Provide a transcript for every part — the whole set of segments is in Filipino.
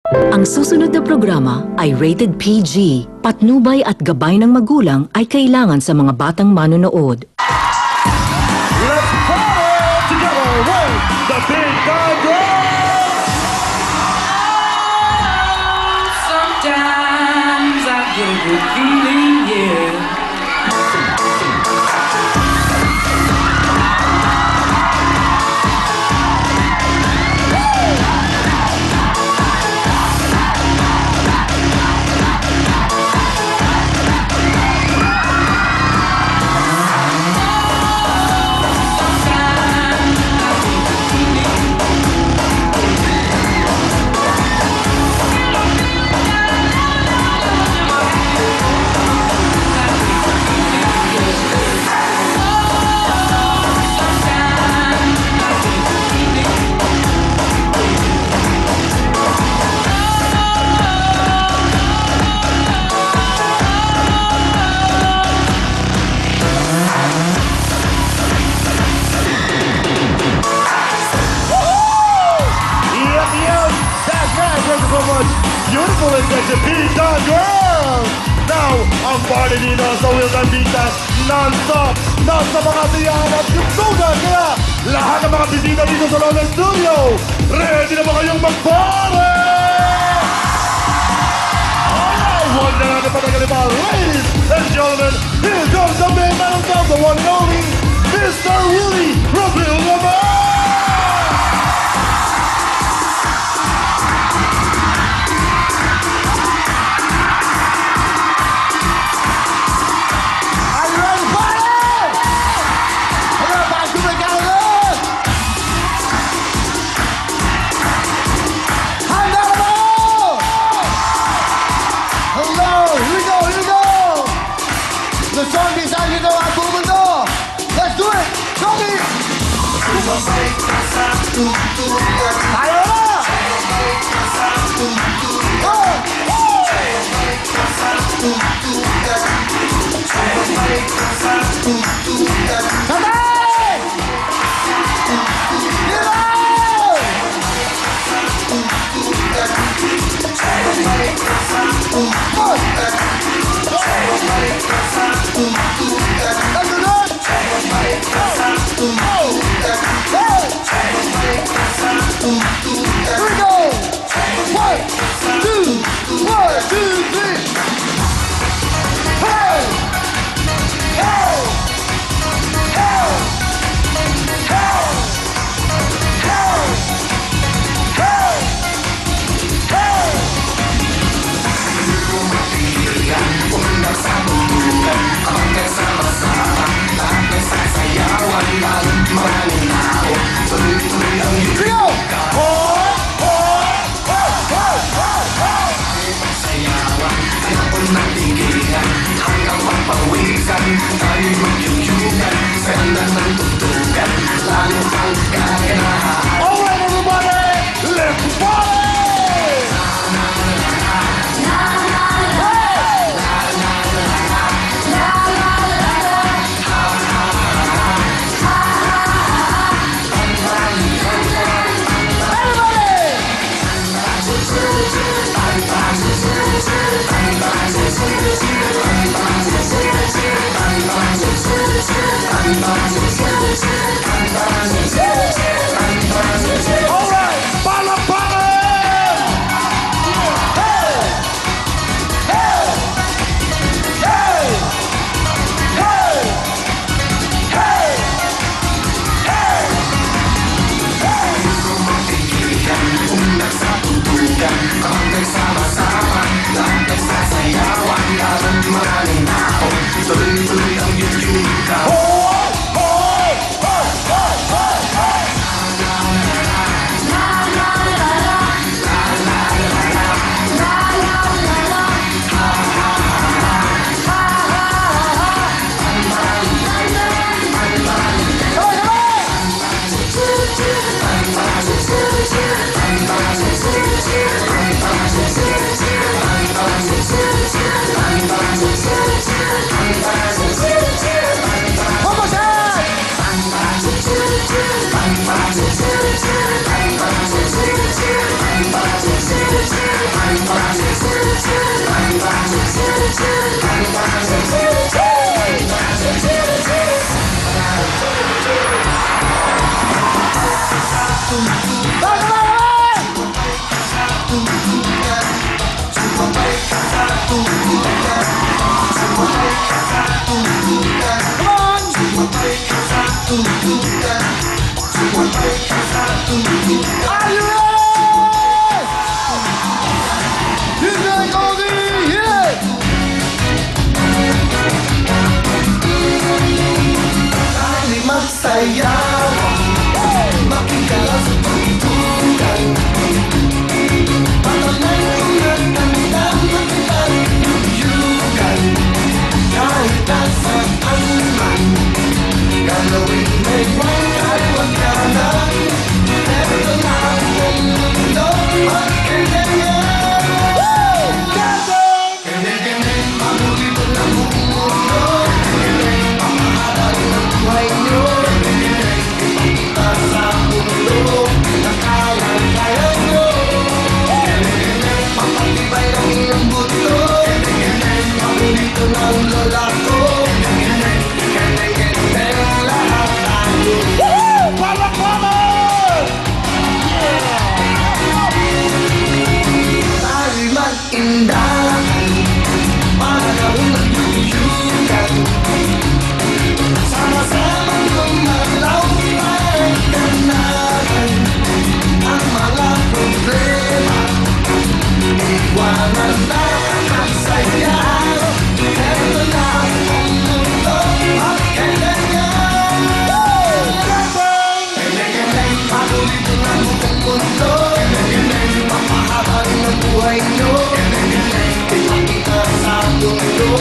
Ang susunod na programa ay rated PG. Patnubay at gabay ng magulang ay kailangan sa mga batang manonood. Let's party together with the Big Bad Girls! Sometimes I get a good feeling, yeah. Beautiful and sexy Big Bad Girls! Now, ang party dito sa Wheels and Beats non-stop! Nasa mga tiyahan at yutugan! Kaya lahat ng mga bisita dito sa London Studio, ready na ba kayong mag-party? Alright, huwag na natin patagalin pa. Ladies and gentlemen, here comes the main man himself, the one and only Mr. Willie Rabil-Lamar! Are you ready? He's gonna go the hit! Kahit magsayaw, makikala sa tugtugan. Patanay kong nagtandang magtanduyugan. Kahit nasaan man, galawin may buhay wagkanan. Eto na ang mundo, magkandayan. Kene-kene, mamulito na buong mundo. Kene-kene, pamaharal ng buhay nyo. Kene-kene, ipakita sa mundo na kaya-kaya nyo. Kene-kene, papatibay ng iyong buto. Kene-kene, mamulito ng lola ko. Kene-kene, kene-kene, lahat tayo. Palakpakan! Tayo'y mag-indahan, panahon nagluluyugan. Sama-samang gumalaw, magkanahan ang mga problema. Iwanan na ang saya. Eto na ang mundo, magkandayan. Kene-kene, paborito na buong mundo. Kene-kene, mapahaba rin ang buhay nyo. Kene-kene, ipakita sa mundo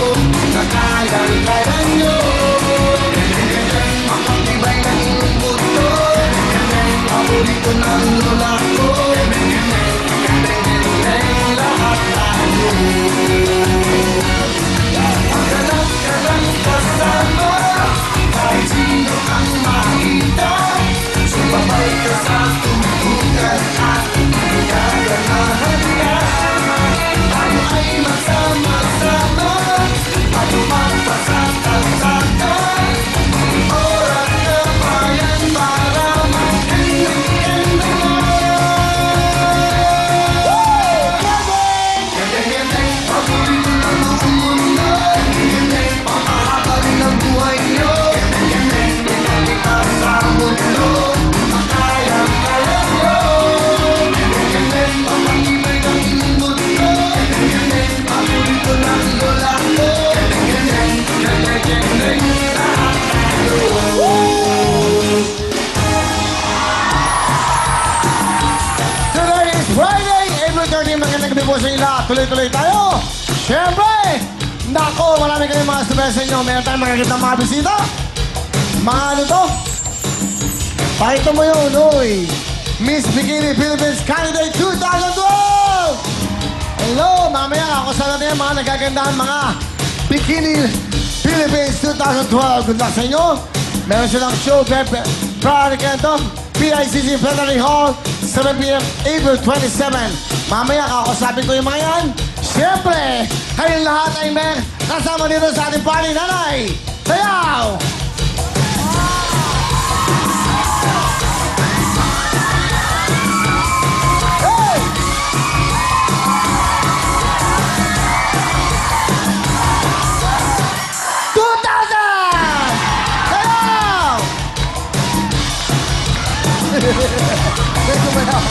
na kaya-kaya nyo. Kene-kene, mapatibay ng iyong buto. Kene-kene, paborito ng lola ko. Kene-kene, kene-kene, lahat tayo. Maghanap ka ng kasama, kahit sino ang makita. Sumabay ka sa tugtugan at gaganahan ka. Tayo ay magsama-sama, patupad pa sa kalsada. Oras na bayan para mag-ganda-ganda na. Ganda-ganda, paborito ng buong mundo. Ganda-ganda, pamahaba rin ang buhay nyo. Ganda-ganda, ipakita sa mundo na kaya-kaya nyo. Ganda-ganda, papatibay ng iyong mundo. Ganda-ganda, paborito ng lola ko. Ganda-ganda, ganda-ganda, lahat tayo. Today is Friday, April 13. Magandang gabi po sa inyo lahat. Tuloy-tuloy tayo. Siyempre, nako, marami kayong mga surprise sa inyo. Meron tayong makikita mga bisita. Mga ano to? Pakita mo yun, uy. Miss Bikini Philippines Candidate 2012! Hello, mamaya ako sa natin yung mga nagagandahan mga Bikini Philippines 2012. Good luck sa inyo. Meron silang show, Prior to PICC Federal Hall, 7 p.m. April 27. Mamaya kakausapin ko yung mga yan. Siyempre, kayong lahat ay may kasama dito sa ating party. Nanay, sayaw! Hey! Medyo mayaw.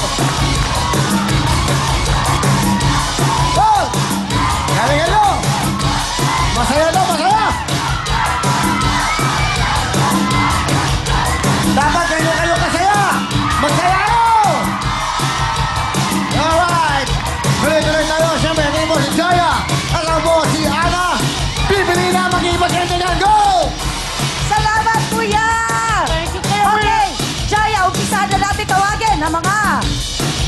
Oh! Galing ano? Masaya to, masaya! Dapat ganyan kayo kasaya! Magsaya ano? Alright! Tuloy-tuloy tayo. Siyempre, ito po si Jaya. Alam mo si Ana. Pipili na mag-iipagkantingan. Go! Salamat, Kuya! Thank you, okay, Jaya, umpisahan na natin tawagin ang mga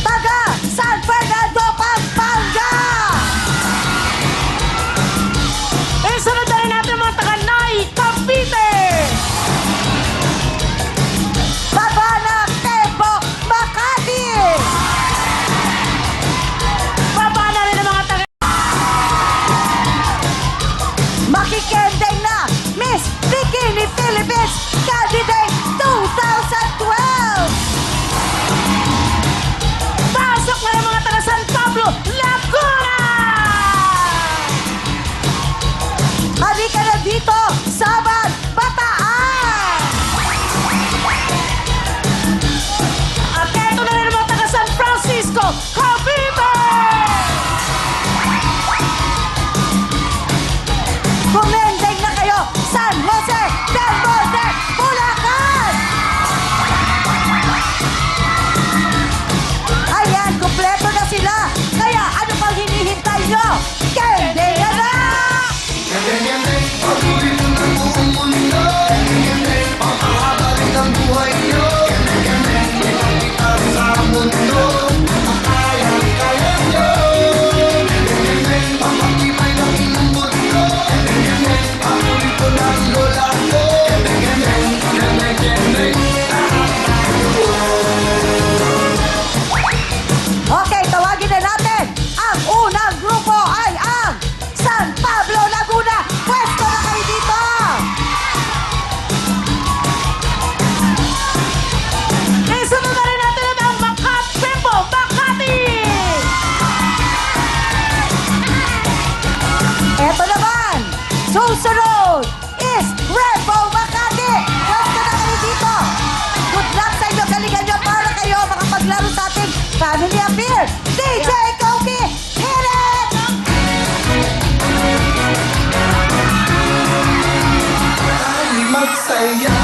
taga San Fernando, Pampanga! Isa Susunod is Rainbow Makati. Pwesto na kayo dito. Good luck sa inyo. Galingan nyo para kayo makapaglaro sa ating Family Affair. DJ Koki, hit it! Magsaya.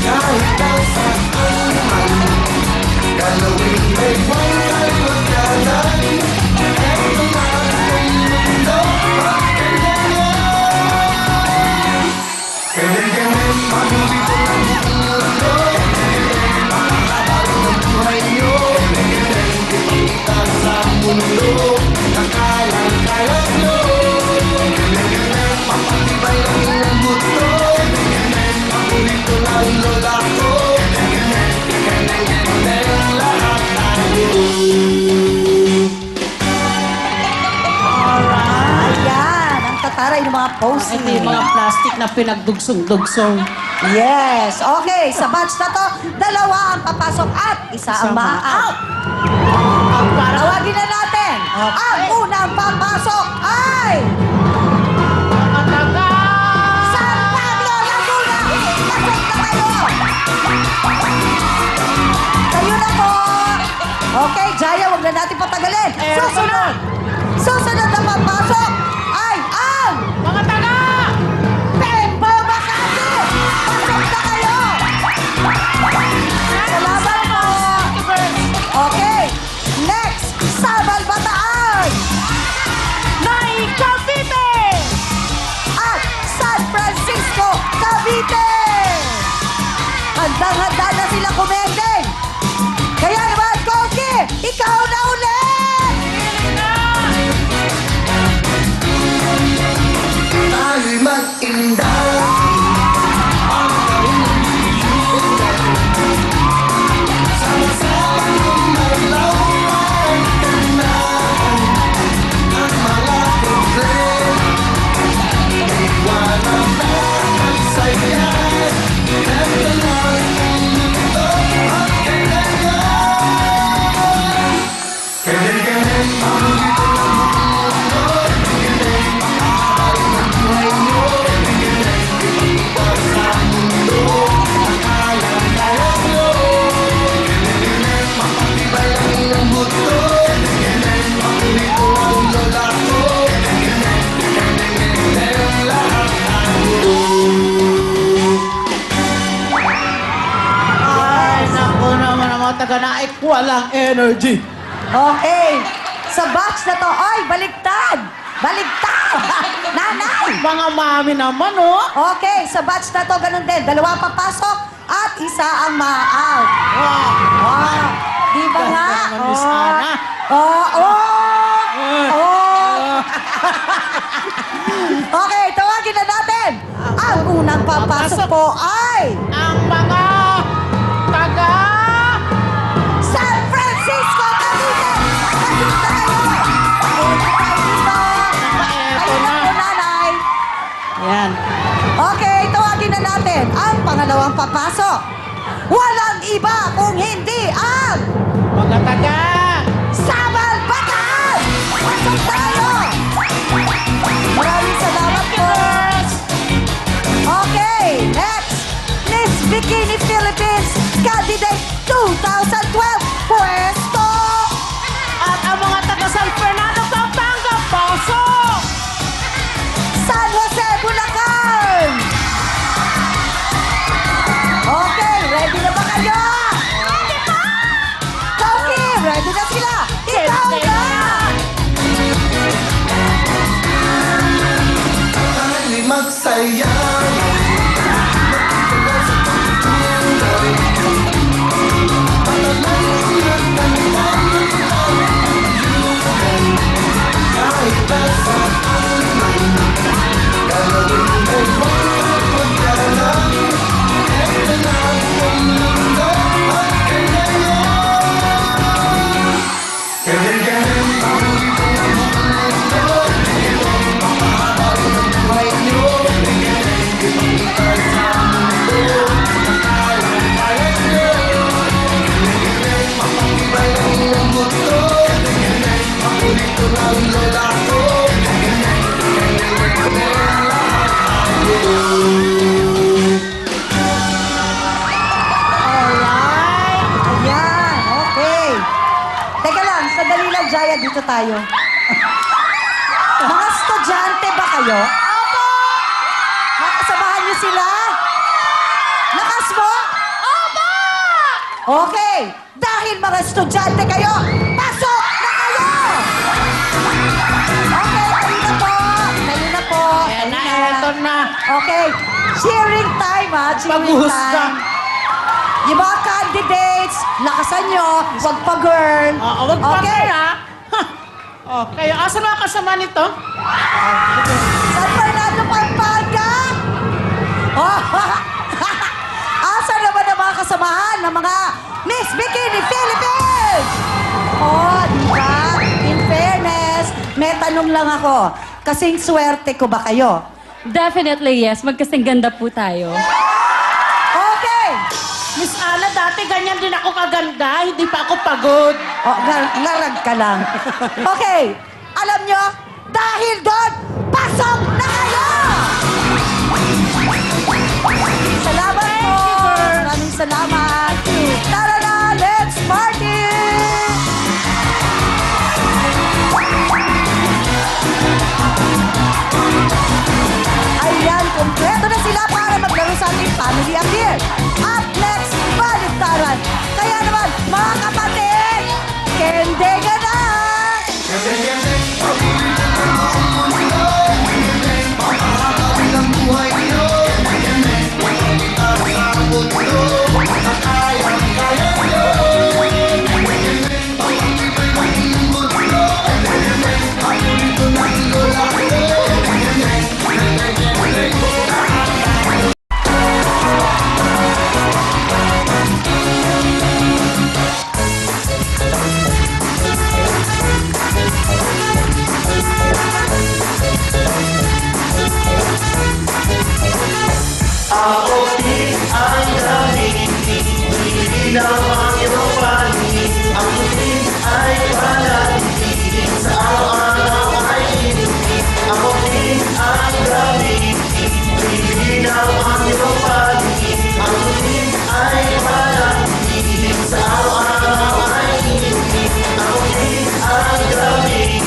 Kahit nasa anuman, galawin ay walang magkalan. Eto na ang mundo, pagkagalan. Kailangan magbibito ng mundo, makakabalo ng buhay nyo. Kita sa mundo, nakalang-kaya nyo. Kailangan mapatibay ang ilang buto. Paborito ng lola ko. Kailangan lahat tayo. Ayan, ang tataray ng mga posing. Ito yung mga plastic na pinagdugsong-dugsong. Yes. Okay, sa batch na to, dalawa ang papasok at isa ang ma-out. Tawagin na natin. Ang unang papasok ay... San Pablo, Laguna! Pasok na kayo! Kayo na po! Okay, Jaya, huwag na natin patagalin. Susunod! Susunod na papasok ay ang... Mga taga! Tempo Makati! Pasok na kayo! Salamat po! Okay, next, Sabal Bataan! Nay Cavite! At San Francisco, Cavite! Handang-handa na sila kumendeng! Kaya naman, Koki, ikaw na ulit! Tayo'y mag-indah. Sama-sama lumalawan, kanaan ang mga problema. Iwanan na ang saya. Eto na ang mundo at kailangan. Kailangan paborito ng mundo. Kailangan makakabal ng buhay nyo. Kailangan iwas sa mundo. Akala-kaya nyo. Kailangan mapatibay ang ilang buto. Kailangan paborito ang lola ko. Kailangan lahat tayo. Ay, naku naman ang mga taga naik, walang energy. Okay, sa batch na to, ay, baliktad! Baliktad! Nanay! Mga mami naman, oh. Okay, sa batch na to, ganun din. Dalawa papasok at isa ang ma-out. Wow. Wow! Di ba nga? Naman, Miss Ana. Okay, tawagin na natin. Ang unang papasok po ay Ang mga taga... San Francisco, Cavite! Nandito na kayo! Eto Ayun na. na po, nanay. Yan. Okay, tawagin na natin ang pangalawang papasok. Walang iba kung hindi ang Mga taga... Sabal Bataan! Pasok tayo! Maraming salamat po! Okay, next! Miss Bikini Philippines Candidate 2012 Pwesto! At ang mga taga San Fernando, Pampanga, pasok! San Jose, Bulacan! Okay, ready na ba kayo? Ready pa! Koki, ready na sila! Ikaw na! Tayo'y magsaya. Kahit nasa anuman, galawin ay walang magkalan. Eto na ang mundo at kailangan. Kailangan paborito ng mundo. Kailangan makakabal ng buhay nyo. tayo. Mga estudyante ba kayo? Opo! Makasamahan niyo sila? Lakas mo? Opo! Okay, dahil mga estudyante kayo, pasok na kayo! Okay, kayo na po. Kayo na po. Ayan na, Kayo eto na. Okay, cheering time ha, cheering Pagbuhos time. Yung mga candidates, lakasan nyo, wag pa girl. Oo, wag pa Okay. kaya. Okay, asan mga kasama nito? San Fernando, Pampanga? Oh, asan naman ang mga kasamahan ng mga Miss Bikini Philippines? Oh, di ba? In fairness, may tanong lang ako. Kasing swerte ko ba kayo? Definitely yes. Magkasing ganda po tayo. Okay! Miss Ana, dati ganyan din ako kaganda. Hindi pa ako pagod. Oh, ngarag ka lang. Okay, alam nyo, dahil doon, pasok na kayo! Salamat po! Maraming salamat! Tara na, let's party! Ayan, kompleto na sila para maglaro sa ating Family Affair. Up next, baliktaran. Kaya naman, mga kapatid, kende ka na! Ang buhay niyo. Ang mundo. Ang kaya niyo. Ako din ang galing, ilaw ang iyong panig. Ako din ay palaging, sa araw-araw ay inig. Ako din ang galing, ilaw ang iyong panig. Ako din ay palaging, sa araw-araw ay inig. Ako din ang galing,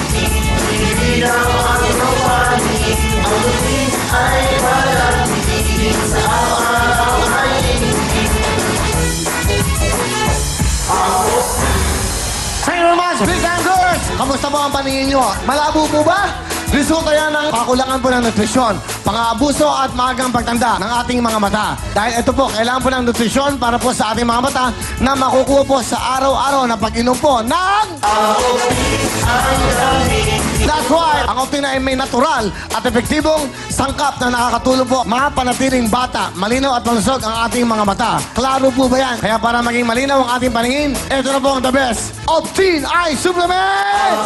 ilaw ang iyong panig. Ako din ay palaging, sa araw-araw ay inig. Thank you very much, Big and Girls! Kamusta po ang paningin nyo? Malabo po ba? Resulta yan ng kakulangan po ng nutrisyon, pang-aabuso at maagang pagtanda ng ating mga mata. Dahil ito po, kailangan po ng nutrisyon para po sa ating mga mata na makukuha po sa araw-araw na pag-inom po ng... That's why, ang Optin ay may natural at epektibong sangkap na nakakatulong po mapanatiling bata, malinaw at malusog ang ating mga mata. Klaro po ba yan? Kaya para maging malinaw ang ating paningin, ito na po ang the best. Optin Eye Supplement!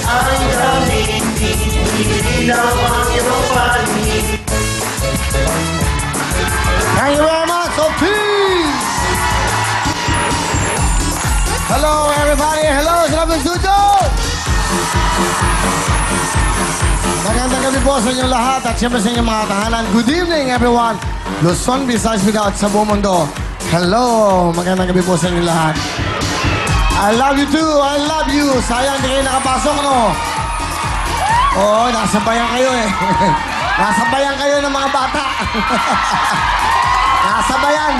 Ang galing, ilaw ang iyong panig. Thank you very much, Optin! Hello, everybody! Hello, sa Labing Studio! Magandang gabi po sa inyong lahat at siyempre sa inyong mga tahanan. Good evening, everyone! Luzon, Visayas, Mindanao at sa buong mundo. Hello! Magandang gabi po sa inyong lahat. I love you too! I love you! Sayang, hindi kayo nakapasok, no? Oo, nasa bayan kayo eh. Nasa bayan kayo ng mga bata. Nasa bayan.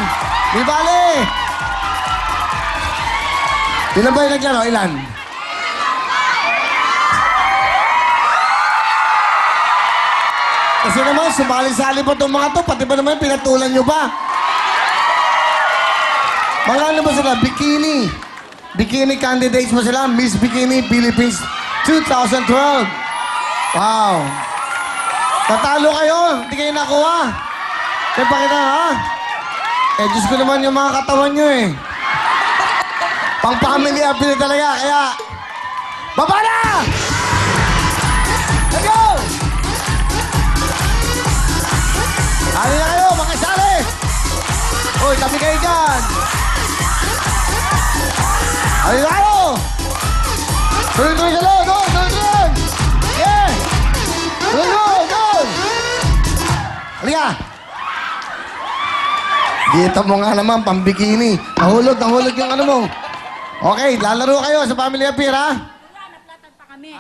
Di bale. Ilan ba yung naglaro? Ilan? Kasi naman, sumali-sali pa itong mga to. Pati ba naman pinatulan nyo pa? Mga ano ba sila? Bikini. Bikini candidates mo sila. Miss Bikini Philippines 2012. Wow. Tatalo kayo. Hindi kayo nakuha. Kaya pakita ha? Eh, Diyos ko naman yung mga katawan nyo eh. Pang-family appeal talaga. Kaya, baba na! Let's go! Ano na kayo, mga sali! Uy, tabi kayo dyan! Ano na kayo! Tuloy-tuloy sa loob! Go! Tuloy-tuloy! Yeah! Tuloy-tuloy! Go! Halika! Dito mo nga naman, pambikini. Nahulog yung ano mo. Okay, lalaro kayo sa Family Affair, ha?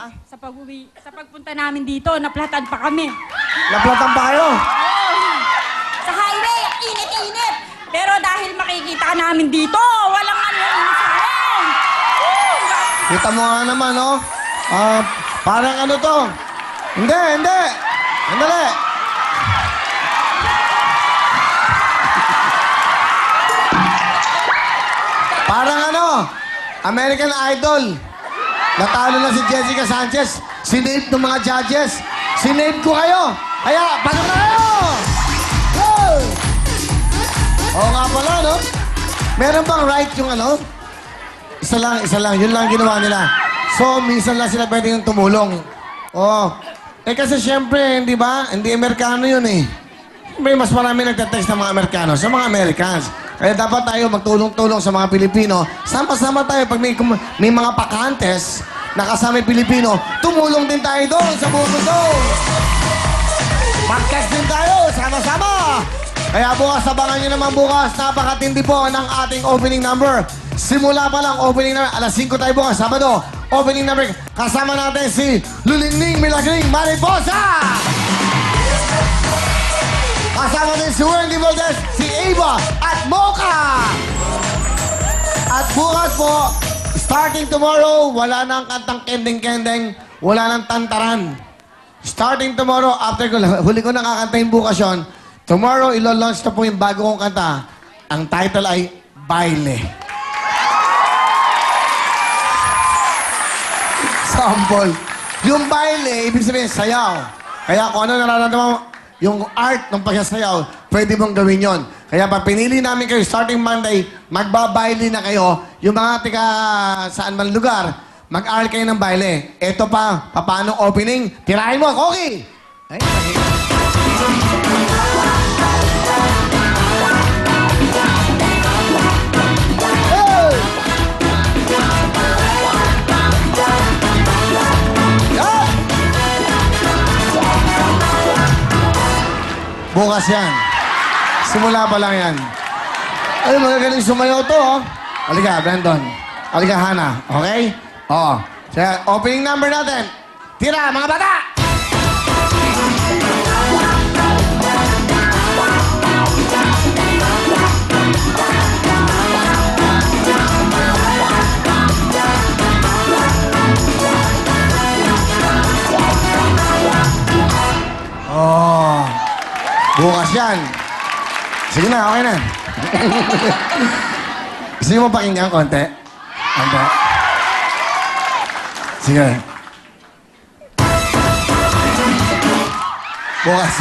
Sa pagpunta namin dito, naplatan pa kami. Naplatan pa kayo? Sa highway, init-init. Pero dahil makikita namin dito, walang ano yung sa akin. Kita mo nga naman, no? Parang ano to? Hindi. Andali. Parang ano? American Idol. Natalo na si Jessica Sanchez. Sinave ng mga judges. Sinave ko kayo. Kaya, pasok na kayo! Go! Oo nga pala, no? Meron bang right yung ano? Isa lang. Yun lang ginawa nila. So, minsan lang sila pwede yung tumulong. Oo. Eh kasi syempre, hindi ba? Hindi Amerikano yun eh. May mas marami nagtatext ng mga Amerikano sa mga Americans. Kaya dapat tayo magtulong-tulong sa mga Pilipino. Sama-sama tayo pag may mga pakantes na kasama yung Pilipino, tumulong din tayo doon sa buong mundo. Podcast din tayo, sama-sama. Kaya bukas, abangan nyo naman bukas. Napakatindi po ng ating opening number. Simula pa lang, opening number. Alas 5 tayo bukas, Sabado. Opening number. Kasama natin si Lulingning Milagring Mariposa. Kasama din si Wendy Valdez, si Ava at Mocha. At bukas po, starting tomorrow, wala nang kantang kending-kending, wala nang tantaran. Starting tomorrow, after ko, huli ko nakakantahin bukas yun, tomorrow, ilo-launch na po yung bago kong kanta. Ang title ay Baile. Sample. Yung baile, ibig sabihin, sayaw. Kaya kung ano nararamdaman mo, yung art ng pagsasayaw, pwede mong gawin yon. Kaya pag pinili namin kayo, starting Monday, magbabaile na kayo. Yung mga tika saan man lugar, mag-art kayo ng baile. Ito pa, paano opening? Tirahin mo, Koki! Ay, hey! Yan! Bukas yan. Simula pa lang yan. Ay, magagaling sumayaw to, oh. Halika, Brandon. Halika, Hannah. Okay? Oo. Kaya, opening number natin. Tira, mga bata! Oh. Bukas yan. Sige na, okay na. Gusto niyo mo pakinggan konti? Konti. Sige. Bukas.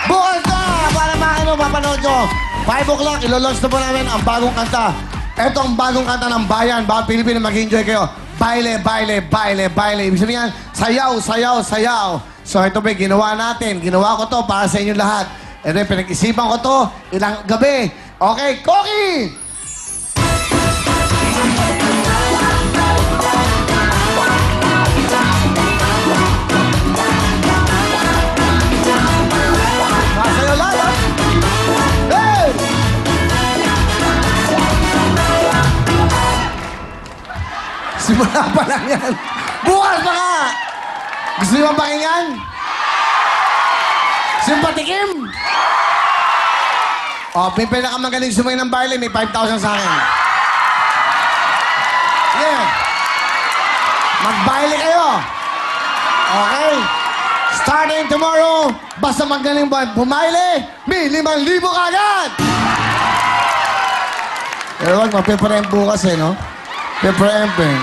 Bukas na! Para mapanood nyo. 5 o'clock, ilo-launch na po namin ang bagong kanta. Ito ang bagong kanta ng bayan. Bawat Pilipino, mag-enjoy kayo. Baile, baile, baile, baile. Ibig sabihin yan, sayaw, sayaw, sayaw. So ito ba, ginawa natin. Ginawa ko to para sa inyo lahat. Ito, pinag-isipan ko to ilang gabi. Okay, Koki! Masayaw lahat, ha? Hey! Simula pa lang yan. Bukas pa ka! Gusto niyo bang pakinggan? Simpatikim! O, may pinakamagaling sumay ng baile, may 5,000 sa akin. Yeah. Magbaile kayo. Okay? Starting tomorrow, basta magaling ba bumaile, may 5,000 kagad! Pero wag, mapipremp bukas eh, no? Pipremp eh.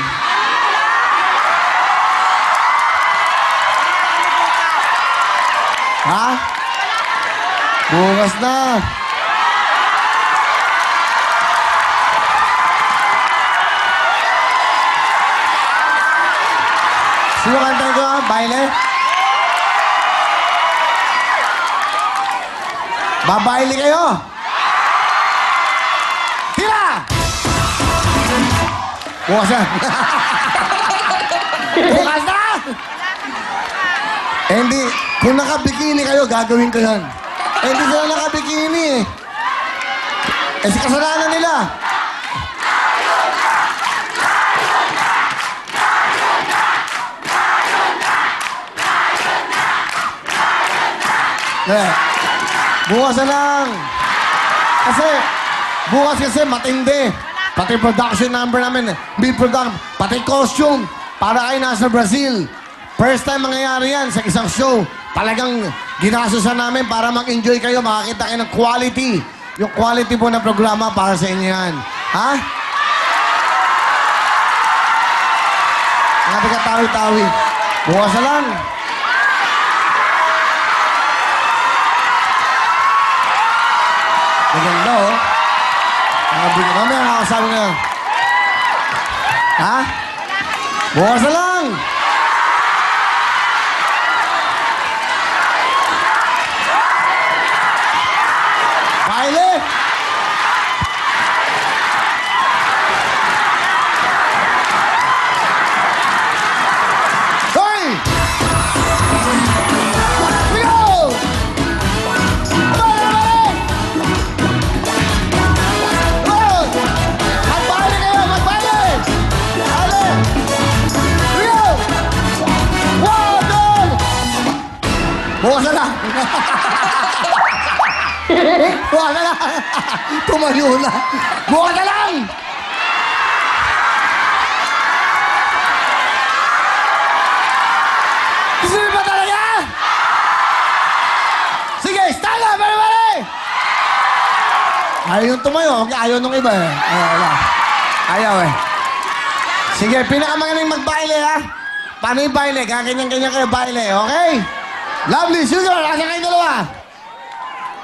Ha? Bukas na. Sino kanta ko? Baile? Babaile kayo? Tira! Bukas na. Bukas na! Hindi. Kung nakabikini kayo, gagawin ko yan. Hindi sila nakabikini eh. Eh, si kasalanan nila. Bukas na lang. Bukas kasi matindi. Pati production number namin, big production, pati costume. Para kayo nasa Brazil. First time mangyayari yan sa isang show. Talagang ginasusan namin para mag-enjoy kayo, makakita kayo ng quality. Yung quality po ng programa para sa inyo yan. Ha? Grabe ka tawi-tawi. Bukas na lang. Maganda, oh. Mamaya nakakasabi na. Ha? Bukas na lang. Baile! Hoy! Go! Magbaile kayo! Magbaile! Ale! Go! One, two! Bukas na lang! Bukas na lang! Tumayo na! Bukas na lang! Gusto niyo ba talaga? Sige, stand up, everybody! Ayaw yung tumayo. Ayaw nung iba eh. Ayaw eh. Sige, pinakamagaling magbaile ha. Paano yung baile? Kaganyan-ganyan kayo baile, okay? Lovely, Sugar, asa kayo dalawa?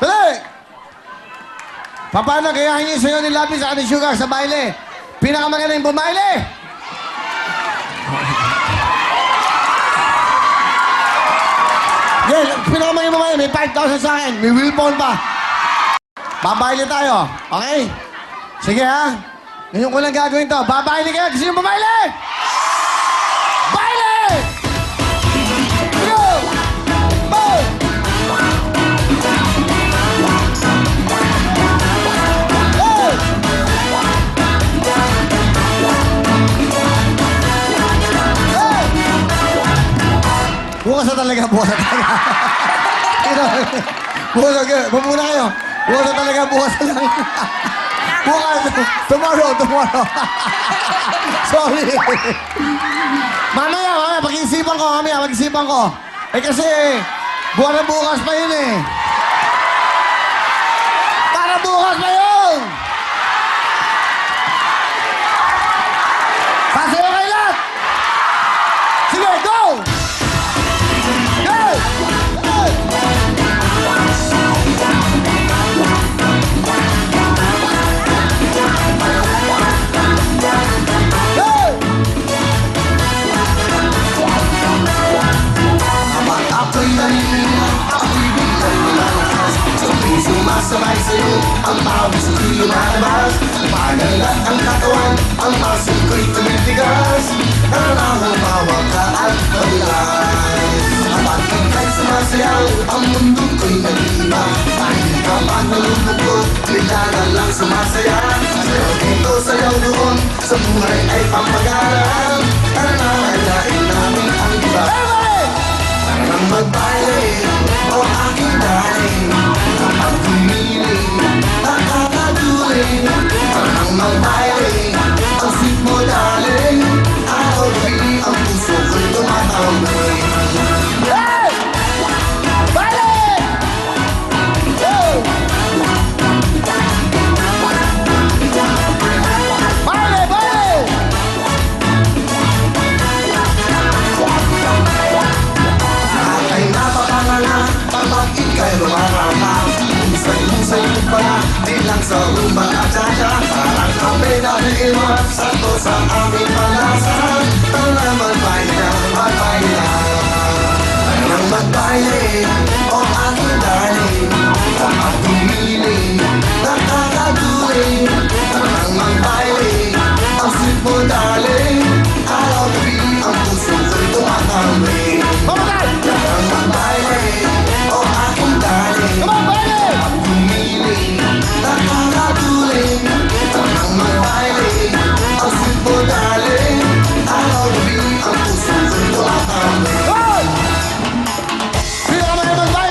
Dali! Paano kayahin niyo sa'yo ni Lovely sa ni Sugar sa baile? Pinakamagaling bumaile! Yeah, pinakamagaling bumaile. May 5,000 sa akin. May will phone pa. Babaile tayo. Okay? Sige ha. Ngayon ko lang gagawin to. Babaile kayo. Gusto niyo bumaile? Baile! Go! Boom! Hey! Hey! Bukas na talaga. Bukas na talaga. Bukas na kayo. Bumuna kayo. Bukas na talaga. Bukas na lang. Bukas. Tomorrow. Sorry. Mamaya, pag-iisipan ko. Pag-iisipan ko. Eh kasi, buwan na bukas pa yun eh. Para bukas pa yun! Pasayo kayo lahat! Sige, go! Go! Go! Ako'y nalilin, ako'y biglang lumalakas Sa puso masabay sa'yo, ang pawis ko'y lumalabas Pagalat ang katawan, ang muscle ko'y tumitigas Nananahong bawang ka at mabilas Kapag ika'y sumasayaw, ang mundo ko'y nag-iiba Dahil kapag nalulungkot, bigla na lang sumasaya Sayaw dito, sayaw doon, sa buhay ay pampagalan Nananahayain namin ang iba Parang magbaile, o aking darling Kapag humiling, nakakaduling Parang magbaile, ang sweet mo darling Araw gabi, ang puso ko'y tumatambay Hey! Baile! Go! Baile, baile! Ay napakanganga kapag ika'y rumarama Husay-husay mo pala, di lang sa rumba at cha-cha Parang kape na naiwan, sakto sa aming palasa Tara magbaile na, magbaile na Parang magbaile, o aking darling Kapag humiling, nakakaduling Parang magbaile, ang sweet mo darling Araw gabi, ang puso ko'y tumatambay Parang magbaile, o aking darling Kapag humiling, nakakaduling Parang magbaile, ang sweet mo darling Araw gabi, ang puso ko'y tumatambay Sino ka ba yung magbaile?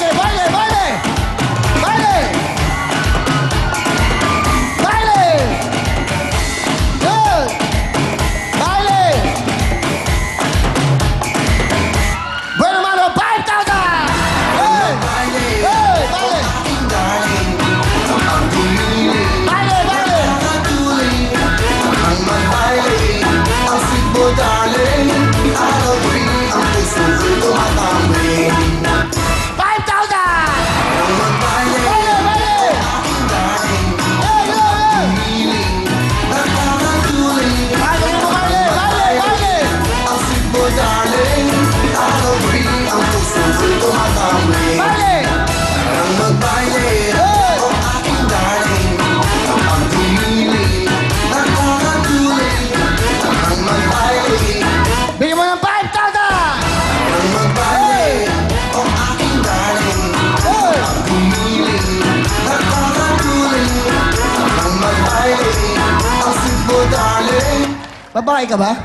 Babae ka ba?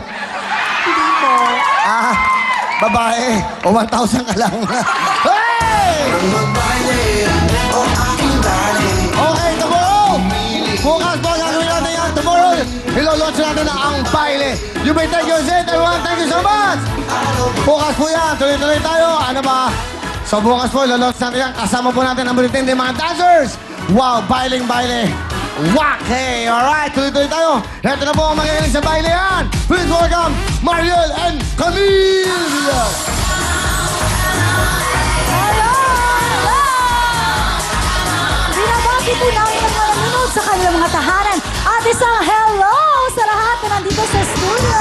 Hindi po. Ah, babae. O 1,000 ka lang. Hey! Okay, tomorrow! Bukas po ang gagawin natin yan. Tomorrow, ilolaunch natin na ang baile. You may take your seat, everyone. Thank you so much! Bukas po yan. Tuloy-tuloy tayo. Ano ba? So bukas po, ilolaunch natin yan. Kasama po natin ang bulletin ng mga dancers. Wow, bailing-baile. Wak! Hey, alright. Tuloy-tuloy tayo. Ito na po ang magaling sa baile yan. Please welcome Mariel and Camille! Binabati po namin ang mga nanonood sa kanilang mga tahanan. At isang hello sa lahat na nandito sa studio.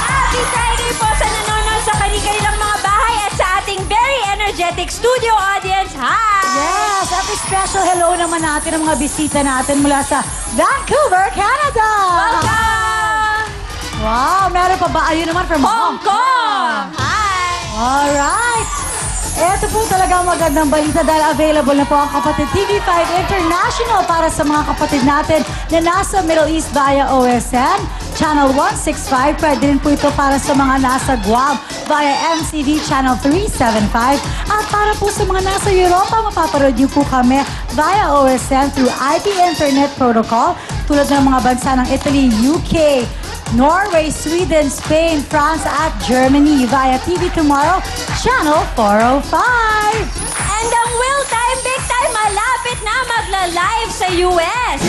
Happy Friday po sa nanonood sa kanilang mga bahay at sa ating very energetic studio audience. Hi! Yes, at a special hello naman natin ang mga bisita natin mula sa Vancouver, Canada. Welcome! Wow, meron pa ba? Ayun naman from Hong Kong! Hi! Alright. Ito po talaga ang magandang balita dahil available na po ang Kapatid TV5 International para sa mga kapatid natin na nasa Middle East via OSN. Channel 165. Pwede rin po ito para sa mga nasa Guam via MCV Channel 375. At para po sa mga nasa Europa, mapaparod niyo po kami via OSN through IP Internet Protocol tulad ng mga bansa ng Italy, UK, Norway, Sweden, Spain, France, at Germany via TV Tomorrow, Channel 405. And ang Will Time Big Time malapit na magla-live sa US.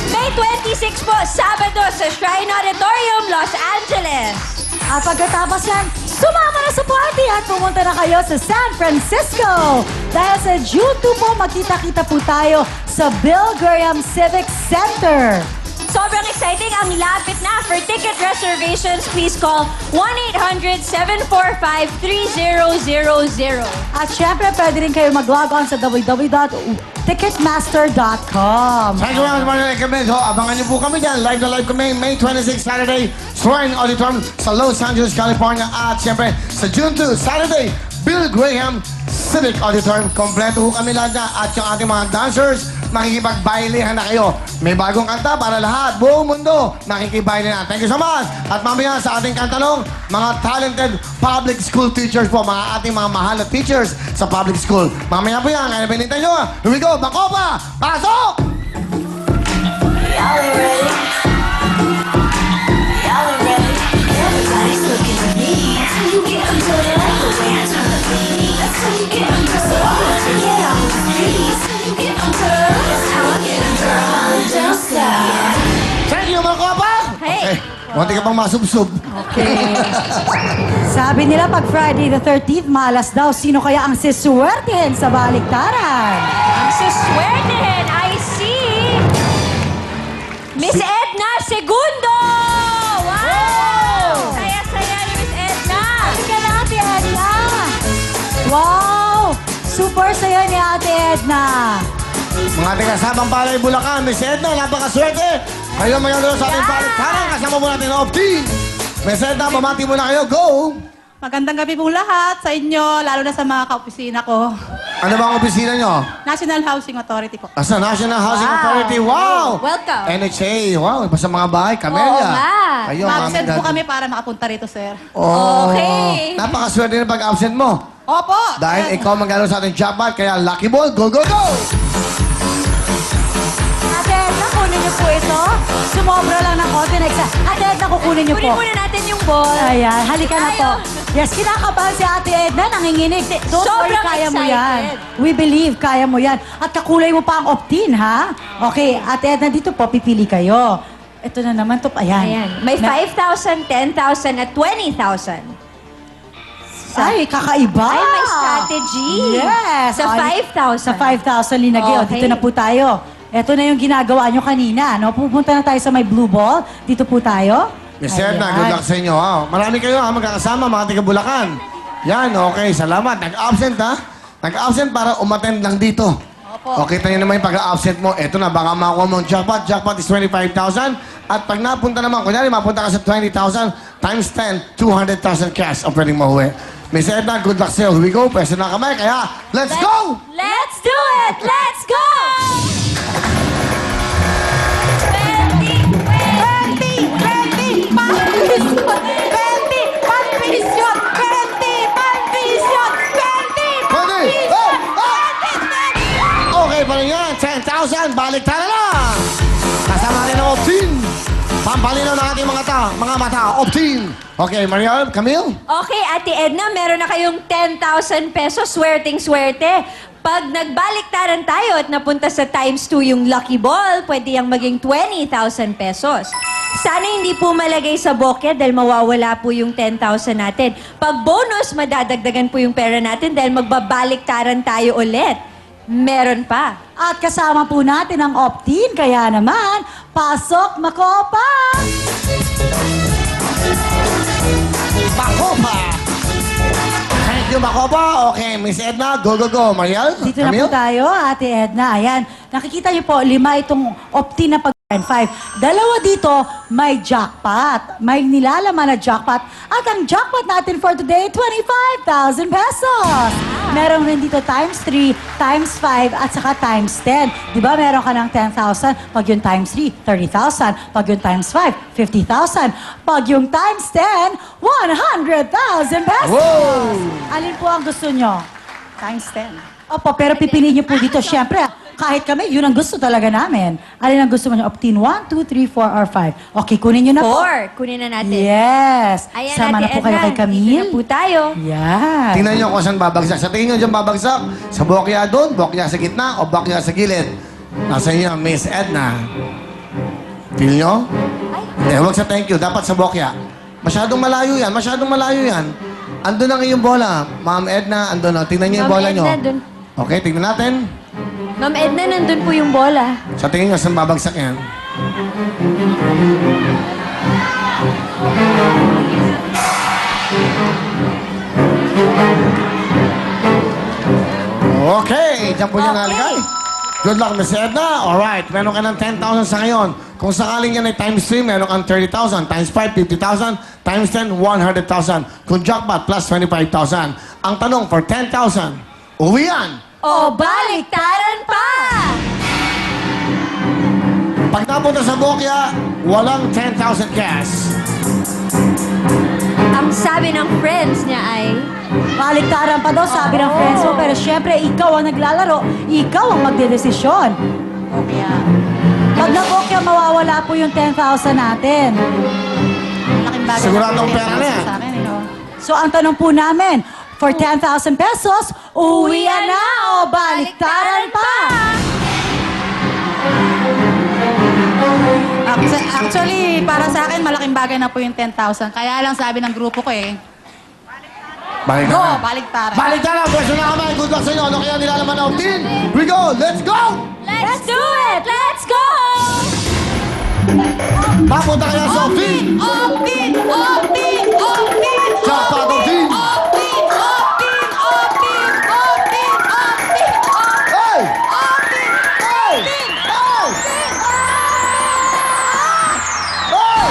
May 26 po, Sabado sa Shrine Auditorium, Los Angeles. At pagkatapos yan, sumama na sa party at pumunta na kayo sa San Francisco. Dahil sa June 2 po, magkita-kita po tayo sa Bill Graham Civic Center. Sobrang exciting ang lapit na. For ticket reservations, please call 1-800-745-3000. At syempre, pwede rin kayo mag-log on sa www.ticketmaster.com. Thank you very much, Mariel and Camille. So, abangan niyo po kami dyan. Live na live kami, May 26, Saturday, Shrine Auditorium sa Los Angeles, California. At syempre, sa June 2, Saturday, Bill Graham Civic Auditorium. Kompleto po kami lahat na. At yung ating mga dancers, makikipag-bailehan na kayo. May bagong kanta para lahat. Buong mundo, makikipag-baile na. Thank you so much. At mamaya sa ating kantanong, mga talented public school teachers po, mga ating mga mahal na teachers sa public school. Mamaya po yan. Kaya pinintay nyo. Here we go. Bakopa! Pasok! Y'all ain't ready. Y'all ain't ready. Everybody's looking at me. That's how you get them to the right the way I turn the beat. That's how you get them to the right. Get off the streets. That's how you get them to the right. That's how I get them girl. Don't stop. Thank you, Bakopa! Hey. Munti ka pang masubsob. Okay. Sabi nila pag Friday the 13th, malas daw. Sino kaya ang siswertehin sa baliktaran? Ang suswertehin, I see Miss Edna Segundo! Wow! Saya-saya ni Miss Edna! Halika na, Ate Edna! Wow! Super saya ni Ate Edna. Mga ating kasamang palay Bulacan, Miss Edna, napakaswerte. Kayo magandang sa ating baliktaran. Kasama po natin ang Opti. Miss Edna, pamati mo na kayo. Go! Magandang gabi po lahat sa inyo, lalo na sa mga kaopisina ko. Ano ba ang opisina nyo? National Housing Authority po. Sa National Housing Authority. Wow! Welcome. NHA. Wow, iba sa mga bahay. Camellia. Oo nga. Ayun, Ma-absent mami, po daddy. kami para makapunta rito, sir. Oh, Okay. Napakaswerte na pag-absent mo. Opo! Dahil ikaw magalo sa ating jackpot, kaya lucky ball, go, go, go! Ate Edna, kunin niyo po ito. Sumobra lang ng konti na isa. Ate Edna, kukunin niyo Kunin po. muna natin yung ball. Ayan, halika na po. Tayo. Yes, kinakabahan si Ate Edna, nanginginig. Don't worry, Sobrang kaya mo excited. yan. We believe, kaya mo yan. At kakulay mo pa ang opt-in, ha? Okay, Ate Edna, dito po, pipili kayo. Ito na naman to. Ayan. Ayan. May 5,000, 10,000 at 20,000. Ay, kakaiba. Ay, may strategy. Yes. Sa Ay, 5,000. Sa 5,000, Linagay. Okay. Dito na po tayo. Ito na yung ginagawa nyo kanina. No? Pupunta na tayo sa may blue ball. Dito po tayo. Miss Edna, Ayan. good luck sa inyo. Ha? Marami kayo ha, magkakasama, mga taga Bulacan. Yan, okay, salamat. Nag-absent ha? Nag-absent para umattend lang dito. Opo. Okay, tayo naman yung pag-absent mo. Ito na, baka makuha mo ang jackpot. Jackpot is 25,000. At pag napunta naman, kunyari, mapunta ka sa 20,000 times 10, 200,000 cash ang pwedeng mahuwi. Miss Edna, good luck sa'yo. Here we go. Pwesto na kamay. Kaya, let's go! Let's do it! Let's go! 20, 20, 20! 20! paano yan? 10,000, balik tayo na! Kasama rin ang Optin. Pampalinaw ng ating mga mata, Optin. Okay, Mariel, Camille? Okay, Ate Edna, meron na kayong 10,000 pesos. Swerteng-swerte. Pag nagbaliktaran tayo at napunta sa times 2 yung lucky ball, pwede yung maging 20,000 pesos. Sana hindi po malagay sa bokeh dahil mawawala po yung 10,000 natin. Pag bonus, madadagdagan po yung pera natin dahil magbabaliktaran tayo ulit. Meron pa. At kasama po natin ang Optin, kaya naman, pasok Makopa! Makopa! Thank you, Makopa. Okay, Miss Edna, go, go, go. Mariel, Dito na po tayo, Ate Edna. Ayan, nakikita niyo po, 5 itong Optin na pag 5. Dalawa dito, may jackpot. May nilalaman na jackpot. At ang jackpot natin for today, 25,000 pesos. Meron rin dito times 3, times 5, at saka times 10. Di ba meron ka ng 10,000? Pag yung times 3, 30,000. Pag yung times 5, 50,000. Pag yung times 10, 100,000 pesos. Wow! Alin po ang gusto nyo? Times 10. Opo, pero pipiliin niyo po dito, syempre. Kahit kami, yun ang gusto talaga namin. Alin ang gusto mo nyo? Optin 1, 2, 3, 4, or 5. Okay, kunin nyo na po. 4. Kunin na natin. Yes. Ayan, Sama na Ate po kayo Edna. kay Camille. Dito na po tayo. Yan. Tingnan nyo kung saan babagsak. Sa tingin nyo dyan babagsak, sa bokya doon, bokya sa gitna, o bokya sa gilid. Nasa inyo, Miss Edna. Feel nyo? Hindi, huwag sa thank you. Dapat sa bokya. Masyadong malayo yan. Masyadong malayo yan. Andun ang iyong bola. Ma'am Edna, andun na. Tingnan nyo yung Ma'am bola nyo. Edna, dun. Okay, tingnan natin. Ma'am Edna, nandun po yung bola. Sa tingin nyo, saan babagsak yan? Okay, dyan po niya naligay. Good luck, Miss Edna. Alright, meron ka ng 10,000 sa ngayon. Kung sakaling yan ay times 3, meron kang 30,000. Times 5, 50,000. Times 10, 100,000. Kung jackpot, plus 25,000. Ang tanong, for 10,000, uwi yan. O, baliktaran pa! Pag napunta sa bokya, walang 10,000 cash. Ang sabi ng friends niya ay... Baliktaran pa daw, sabi ng friends mo. Pero syempre, ikaw ang naglalaro. Ikaw ang magdedesisyon. Okay. Pag nabokya, mawawala po yung 10,000 natin. Laking bagay. Siguradong pera na yan. So, ang tanong po namin, for 10,000 pesos, uwian na o baliktaran pa? Actually, para sa akin, malaking bagay na po yung 10,000. Kaya lang sabi ng grupo ko eh, Balik go, na. baliktaran. Balik na. Pwesto na kamay. Good luck sa inyo. Ano kaya nilalaman ng team? We go. Let's go! Let's do it! Let's go! Papunta kaya sa team. Optin! Optin! Optin! Jackpot of team. Optin! Optin! Optin! Optin! Optin! Hey! Optin! Hey! Hey! Hey!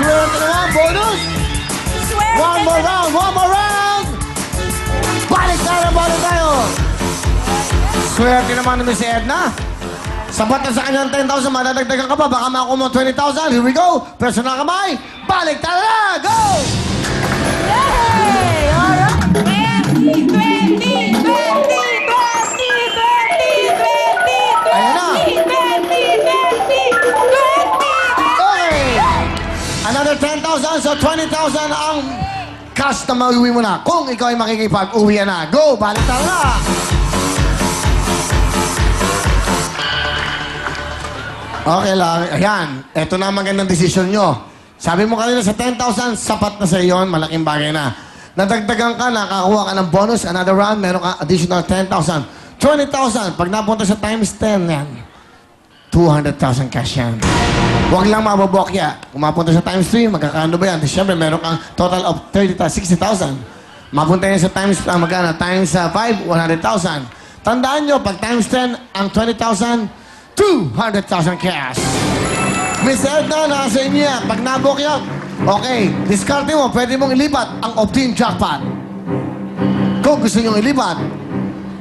Swerte naman. Bonus. Swerte! One more round. One more round. Balik tayo. Swerte naman ni Miss Edna. Sapat na sa kanyang 10,000, madadagdagan ka pa. Baka makakuha mo 20,000. Here we go. Pwesto na kamay. Balik tayo na. Go! Hey! Alright! 20! 20! 20! 20! 20! 20! Ayan na. 20! 20! 20! Okay. Another 10,000, so 20,000 ang cash na mauwi mo na. Kung ikaw ay makikipag-uwi na. Go! Balik tayo na. Okay lang. Ayan. Ito na ang magandang desisyon nyo. Sabi mo kanina sa 10,000, sapat na sa iyon. Malaking bagay na. Nadagdagan ka, nakakuha ka ng bonus. Another round, meron ka additional 10,000. 20,000. Pag napunta sa times 10, yan. 200,000 cash yan. Huwag lang mababokya. Kung mapunta sa times 3, magkakaano ba yan? Siyempre, meron kang total of 60,000. Mapunta yan sa times, magkano? Times 5, 100,000. Tandaan nyo, pag times 10, ang 20,000, 200,000 cash. Miss Edna, nasa inyo yan. Pag nabokya, okay, diskarte mo, pwede mong ilipat ang Optin Jackpot. Kung gusto nyo ilipat,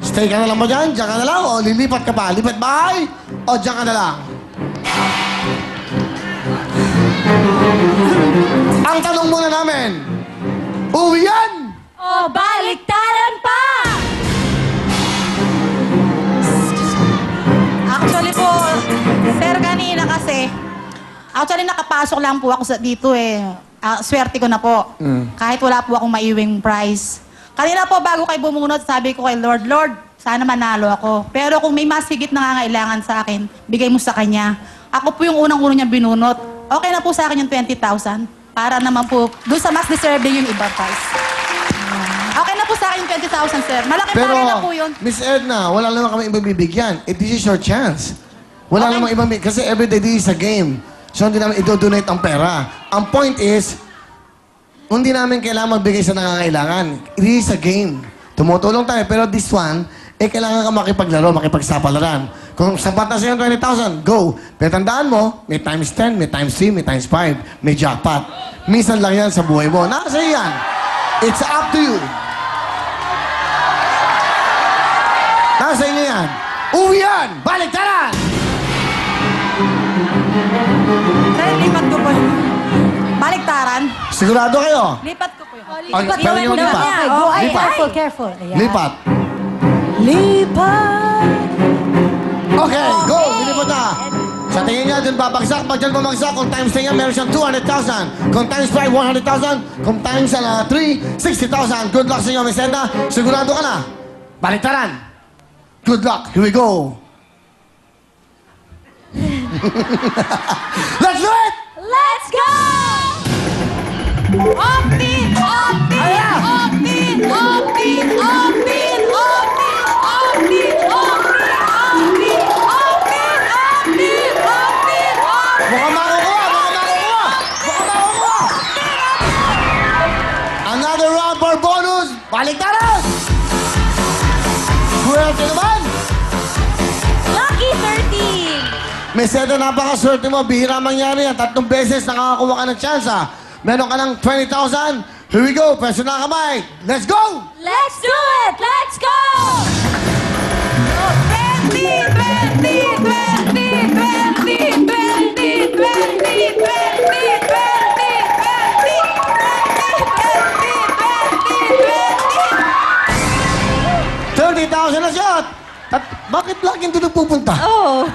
stay ka na lang ba dyan? Diyan ka na lang? O lilipat ka pa? Lipat bahay? O diyan ka na lang? Ang tanong muna namin, uwi yan? O, baliktaran pa! Actually, nakapasok lang po ako dito eh. Swerte ko na po. Kahit wala po akong maiwing prize. Kanina po, bago kayo bumunot, sabi ko kay Lord, Lord, sana manalo ako. Pero kung may mas higit na nangangailangan sa akin, bigay mo sa kanya. Ako po yung unang-uno niya binunot. Okay na po sa akin yung 20,000. Para naman po, doon sa mas deserving yung iba prize. Okay na po sa akin yung 20,000, sir. Malaking Pero, bagay na po yun. Miss Edna, wala naman kami ibang bibigyan. This is your chance. Wala namang ibang kasi everyday this is a game. So, hindi namin i-donate ang pera. Ang point is, hindi namin kailangan magbigay sa nangangailangan. It is a game. Tumutulong tayo, pero this one, kailangan ka makipaglaro, makipagsapalaran. Kung sapat na sa'yo yung 20,000, go. Pero tandaan mo, may times 10, may times 3, may times 5, may jackpot. Minsan lang yan sa buhay mo. Nasa yan. It's up to you. Nasa inyo yan. Uwi yan! Baliktaran! Sir, lipat ko po yun. Baliktaran. Sigurado kayo? Lipat ko po yun. Ay, pwede nyo lipat. Go, ay, Lipat. careful, careful. Ayan. Lipat. Lipat! Okay, go! Lilipat na. Sa tingin niya, dun babagsak. Pag dyan bumagsak, kung times 10 yan, meron siyang 200,000. Kung times 5, 100,000. Kung times 3, 60,000. Good luck sa inyo, Miss Edna. Sigurado ka na. Baliktaran. Good luck. Here we go. Let's do it! Let's go! Optin! Optin! Optin! Optin! Optin! Optin! Optin! Optin! Optin! Optin! Optin! Mukhang makukuha! Mukhang makukuha! Mukhang makukuha! Another round for bonus! Baliktaran! Swerte naman! Lucky 13! Miss Edna, napakaswerte mo. Bihira mangyari yan. 3 beses nakakakuha ka ng chance, ha? Meron ka ng 20,000. Here we go. Pwesto na kamay. Let's go! Let's do it! Let's go! 20! 20! 20! 20! 20! 20! 20! 20! 20! 20! 20! 30,000 na shot! At bakit laging doon nagpupunta? Oh.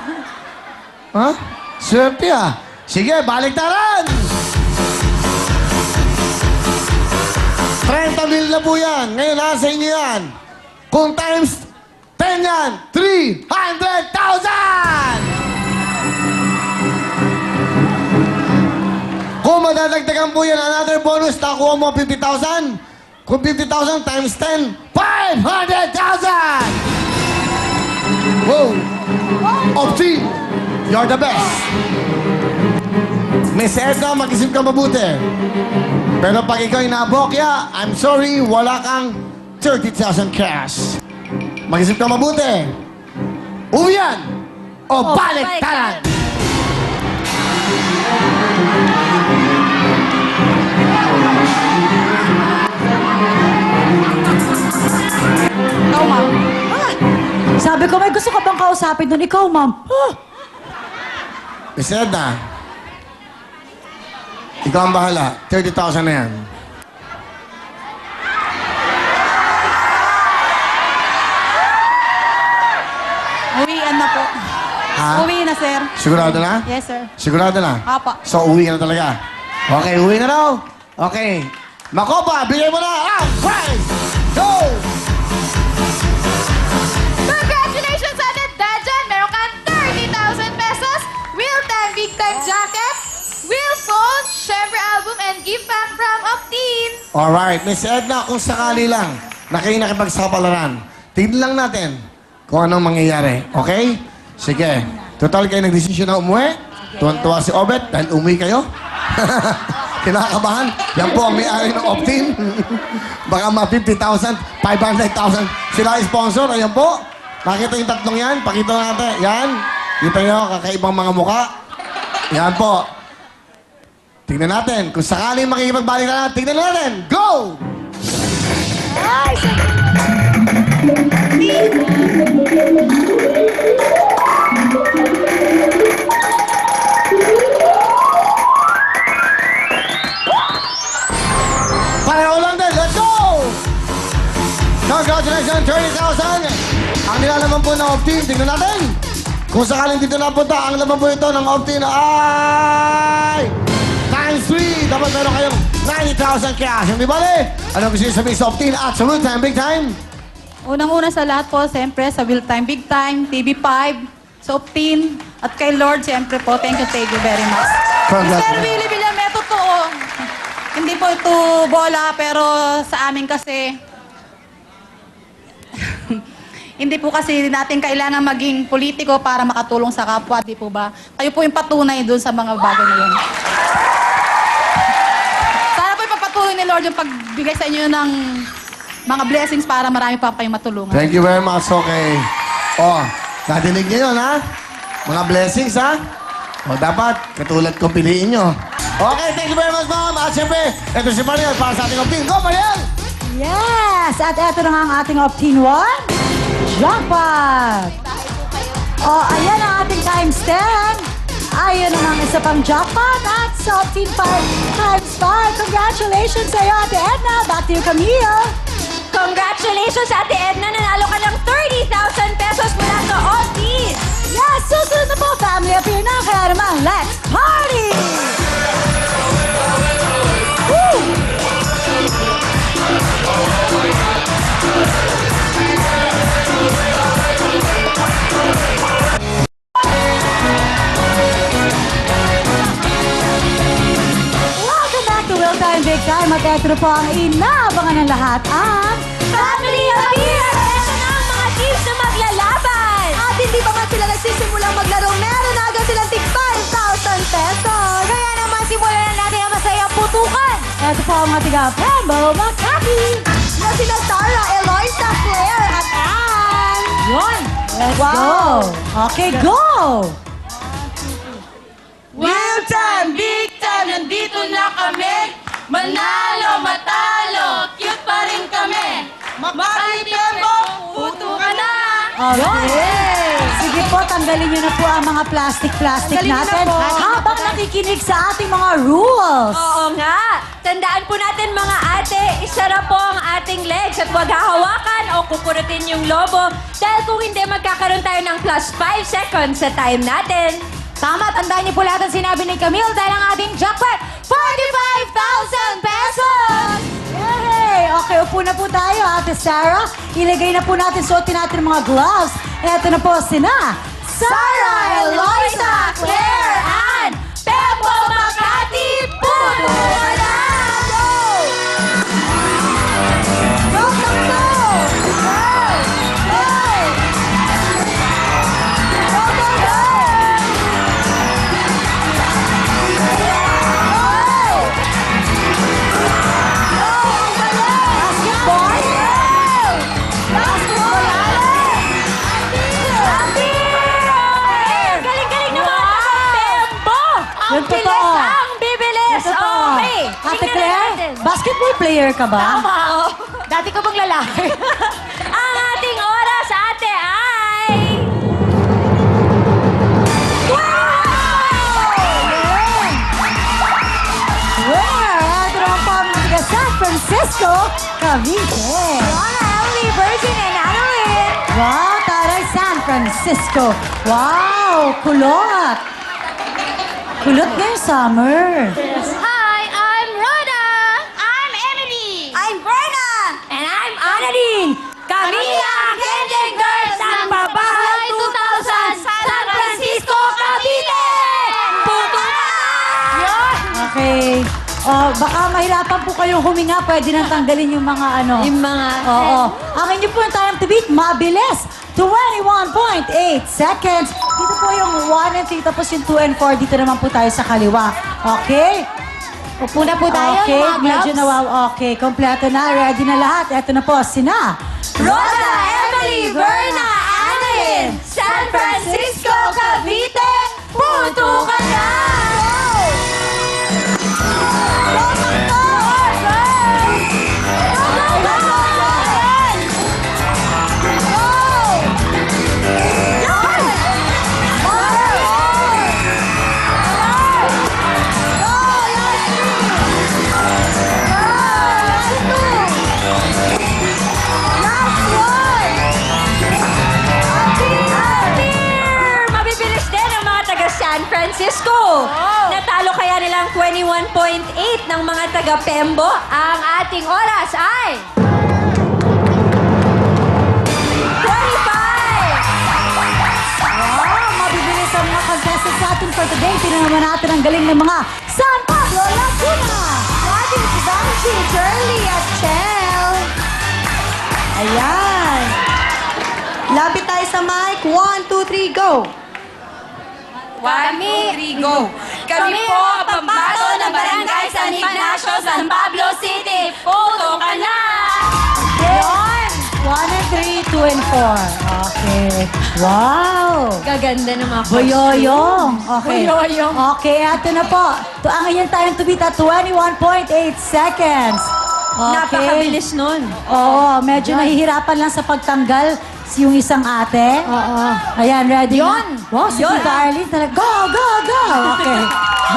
Ha? Swerte, ha? Sige, baliktaran! 30,000 na po yan. Ngayon, nasa inyo yan. Kung times 10 yan, 300,000! Kung madadagdagan po yan, another bonus, nakuha mo 50,000. Kung 50,000 times 10, 500,000! Wow! Opti, you're the best. Miss Edna, mag-isip ka mabuti. Pero pag ikaw inabokya, I'm sorry, wala kang 30,000 cash. Mag-isip ka mabuti. Uwi yan! O baliktaran! Ikaw, ma'am. Sabi ko, may gusto ka bang kausapin doon? Ikaw, ma'am. Miss Edna, ikaw ang bahala. 30,000 na yan. Uwian na po. Ha? Uwi na, sir. Sigurado na? Yes, sir. Sigurado na? Apa. So, uwi ka na talaga. Okay, uwi na daw. Okay. Makopa, bigay mo na ang prize! Go! Congratulations on it, Dajan! Meron kang 30,000 pesos, Wheel Time Big Time Jacket, Wheel Phone, syempre album, and gift pack from Optin. Alright, Miss Edna, kung sakali lang na kayo nakipagsapalaran, tignan lang natin kung anong mangyayari. Okay? Sige. Total kayo nagdesisyon na umuwi. Tuwan-tuwa si Obet dahil umuwi kayo. Kinakabahan. Yan po ang may-ari ng Optin. Baka mga 50,000, 500,000. Sila ang sponsor. Ayan po. Nakita yung tatlong yan. Pakita natin. Yan. Kita nyo, kakaibang mga muka. Yan po. Tignan natin. Kung sakaling makikipagbalik na natin, tignan natin. Go! Pareho lang din. Let's go! Congratulations, 30,000! Ang nilalaman po ng Optin, tingnan natin. Kung sakaling dito napunta, ang laman po ito ng Optin ay times 3. Dapat meron kayong 90,000 cash. Hindi ba, ano gusto nyo sabihin sa Optin at sa Will Time, Big Time? Unang-una sa lahat po, siyempre, sa Will Time, Big Time, TV5, sa Optin, at kay Lord, siyempre po, thank you very much. Congrats. Mr. Willie Villame, totoo. Hindi po ito bola, pero sa amin kasi, hindi po kasi natin kailangan maging politiko para makatulong sa kapwa, di po ba? Kayo po yung patunay dun sa mga bagay na yun. Sana po ipapatuloy ni Lord yung pagbigay sa inyo ng mga blessings para marami pa kayong matulungan. Thank you very much, okay. Oh, nadinig niyo yun, ha? Mga blessings, ha? O, dapat, katulad kong piliin nyo. Okay, thank you very much, ma'am. At siyempre, ito si Mariel para sa ating Optin. Go, Mariel! Yes! At eto na nga ang ating Optin 1. Jackpot! Oh, ayan ang ating times 10. Ayan na ang isa pang jackpot at sa Optin 5 times 5. Congratulations sa iyo, Ate Edna. Back to you, Camille. Congratulations, Ate Edna! Nanalo ka ng 30,000 pesos mula sa Optin! Yes! Susunod na po, family appear na. Kaya naman, let's party! Woo! Welcome back to Will Time Big Time. At eto na po ang inaabangan ng lahat ang Family Appear! Ito na ang mga teams na maglalaban! At hindi pa man sila nagsisimulang maglaro, meron na agad silang tig 5,000 pesos. Kaya naman simulan na natin ang masayang putukan! Ito po ang mga tiga Pembo Makati na sila Tara, Eloisa, Claire at Ann. Yun. Let's go. Okay, go. Will Time, Big Time, nandito na kami. Manalo, matalo, cute pa rin kami. Makalitempo, puto ka na. Okay. Sige po, tanggalin nyo na po ang mga plastic-plastic Tanggalin nyo na natin po. habang nakikinig sa ating mga rules. Oo nga! Tandaan po natin mga ate, isara po ang ating legs at huwag hahawakan o kukurutin yung lobo dahil kung hindi magkakaroon tayo ng plus 5 seconds sa time natin. Tama, tandaan niyo po lahat ang sinabi ni Camille dahil ang ating jackpot, 45,000 pesos! Yay! Okay, upo na po tayo, Ate Sarah. Ilagay na po natin, suotin natin ang mga gloves. Eto na po sina Sarah, Eloisa, Claire, Ann, Pembo Makati, puto ka na! Go! Go, go, go! Go! Go! Go, go, go! Galing-galing naman ang Pembo! Ang Yun bilis! totoo. Ang bibilis! Ito po. Okay! Ate tingnan Claire, natin. basketball player ka ba? Tama, oh. Dati ka bang lalaki? Ang ating oras, ate, ay... Where? Ito naman po ang mga San Francisco, Cavite. Wow, Emily, Virgin, and Annalyn! Wow, taray San Francisco. Wow, kulot. Kulot ngayong summer. Hi, I'm Rhoda! I'm Emily! I'm Verna! And I'm Annalyn! Kami ang Kending Girls ng Pabahay 2000 San Francisco, Cavite! Puto na! Yun! Okay. Baka mahirapan po kayong huminga. Pwede nang tanggalin yung mga ano. Yung mga... Oo. Ang inyo po yung time to beat, mabilis. 21.8 seconds. Dito po yung 1 and 3, tapos yung 2 and 4. Dito naman po tayo sa kaliwa. Okay? Upo na po tayo, Okay, mga medyo gloves. Okay, kompleto na. Ready na lahat. Ito na po, sina. Rhoda, Emily, Verna, Annalyn, San Francisco, Cavite, puto ka na! San Francisco. Natalo kaya nilang 21.8 ng mga taga Pembo. Ang ating oras ay 25! Mabibilis ang mga contestants natin for today. Tingnan naman natin ang galing ng mga San Pablo Laguna. Natin si Danchi, Shirley at Chel. Ayan. Lapit tayo sa mic. 1, 2, 3, go. 1, 2, 3, go! Kami po ang pambato ng Barangay San Ignacio, San Pablo City. Puto ka na! Yun. 1 and 3, 2 and 4. Okay. Wow. Gaganda ng mga Boyoyong. Okay. Boyoyong. Okay, eto na po. Ang inyong time to beat at 21.8 seconds. Okay. Napakabilis nun. Oo, medyo nahihirapan lang sa pagtanggal yung isang ate. Oo. Ayan, ready Yun. na? Wow, si Yun. Tita Arlene talaga. Go, go, go! Okay.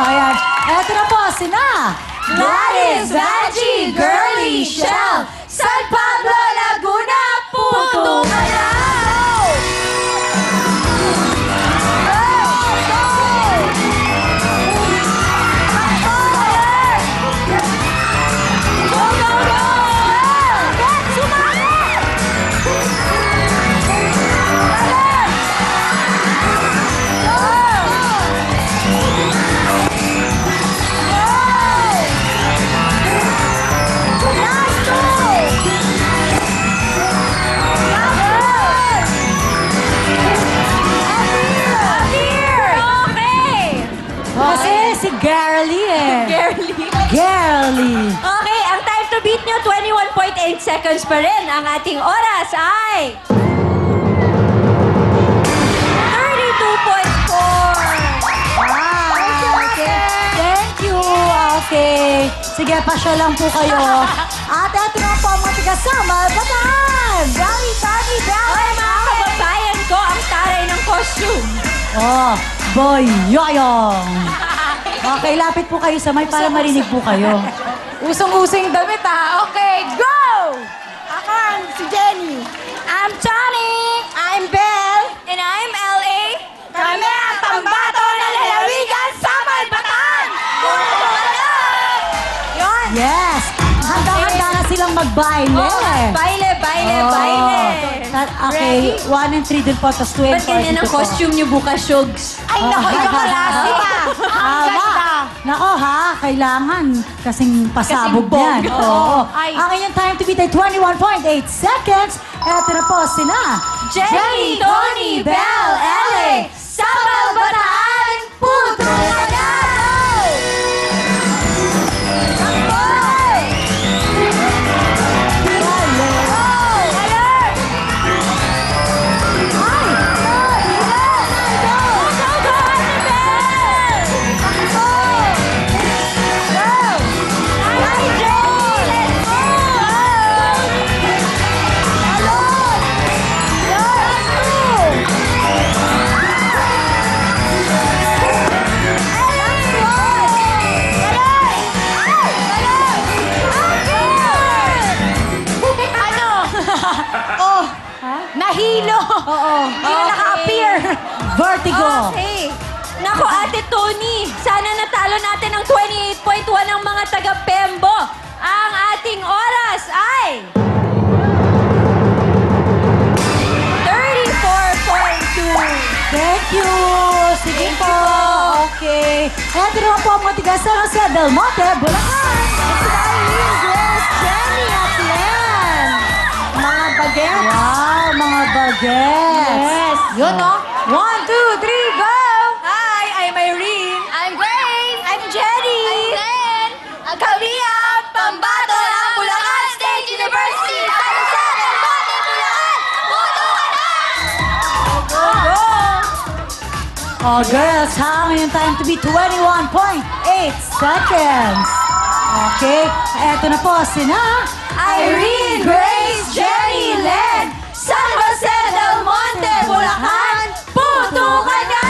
Ayan. Eto na po, sina Gladys, Angie, Girly, Shell, San Pablo, Laguna, puto ka na! Kasi si Girly eh. Girly. Girly. Okay, ang time to beat nyo, 21.8 seconds pa rin. Ang ating oras ay 32.4. Wow. Okay. Thank you. Okay. Sige, pasya lang po kayo. At eto na po ang mga tigasama. Bataan! Rally, Tani, Ay, mga kababayan ko, ang taray ng costume. Oh, boy, yoyong. Okay, lapit po kayo sa mic para marinig po kayo. Usong-using damit ha. Okay, go! Ako ang si Jenny. I'm Johnny. I'm Belle. And I'm L.A. Kami ang pambato ng lalawigan sa Malbatan! Yun! Yes! Handa-handa na silang magbaile. Baile, baile, Oh. baile. Okay, 1 and 3 din po, tapos 2 and 4 Ba't ganyan ang dito po. costume niyo bukas, Shugs? Ay, naku, ikaw kalasi pa. Tama. Nako ha, kailangan kasing pasabog Kasing yan. bog. Oo. Ay. Ang inyong time to beat ay 21.8 seconds. Eto na po sina Jenny, Tony, Belle, L.A. Sa Malbatan, puto ka na! Nahilo! Oo. Hindi na naka-appear. Vertigo. Okay. Naku, Ate Tony, sana natalo natin ang 28.1 ng mga taga-Pembo. Ang ating oras ay 34.2. Thank you. Sige po. Okay. Eto na po ang mga tigasama sa Del Monte, Bulacan. Si Irene, Grace, Jenny at Len. Mga bagets. Wow, mga bagets. Yes. Yun, no? 1, 2, 3, go! Hi, I'm Irene. I'm Grace. I'm Jenny. I'm Len. Kami ang pambato ng Bulacan State University. Tayo sa Del Monte, Bulacan. Puto ka na! Go, go! Oh, girls, ha? Ngayon time to be 21.8 seconds. Okay. Eto na po, sina Irene, Grace, Jenny, Len, San Jose del Monte, Bulacan, puto ka na!